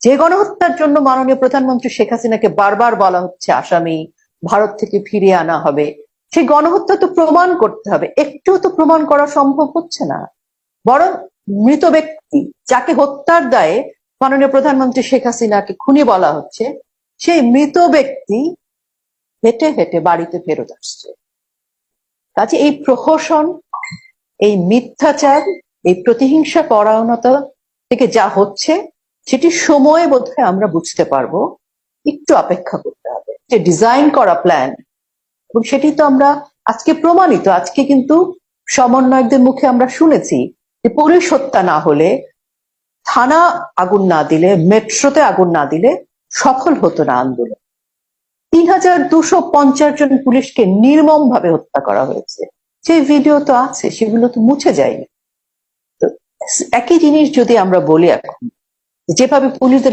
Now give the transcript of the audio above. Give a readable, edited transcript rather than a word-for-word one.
যে গণহত্যার জন্য মাননীয় প্রধানমন্ত্রী শেখ হাসিনাকে বারবার বলা হচ্ছে আসামি, ভারত থেকে ফিরিয়ে আনা হবে, সেই গণহত্যা তো প্রমাণ করতে হবে। একটু তো প্রমাণ করা সম্ভব হচ্ছে না। বরং মৃত ব্যক্তি যাকে হত্যার দায়ে মাননীয় প্রধানমন্ত্রী শেখ হাসিনাকে খুনি বলা হচ্ছে, সেই মৃত ব্যক্তি হেঁটে হেঁটে বাড়িতে ফেরত আসছে। কাজে এই প্রহসন, এই মিথ্যাচার, এই প্রতিহিংসা পরায়ণতা থেকে যা হচ্ছে সেটি সময়ে বোধহয় আমরা বুঝতে পারবো। একটু অপেক্ষা করতে হবে। যে ডিজাইন করা প্ল্যান, এবং সেটি তো আমরা আজকে প্রমাণিত। আজকে কিন্তু সমন্বয়কদের মুখে আমরা শুনেছি যে পুলিশ হত্যা না হলে, থানা আগুন না দিলে, মেট্রোতে আগুন না দিলে সফল হতো না আন্দোলন। ৩,২৫০ জন পুলিশকে নির্মম ভাবে হত্যা করা হয়েছে। যে ভিডিও তো আছে, সেগুলো তো মুছে যায়নি। তো একই জিনিস যদি আমরা বলি এখন, যেভাবে পুলিশদের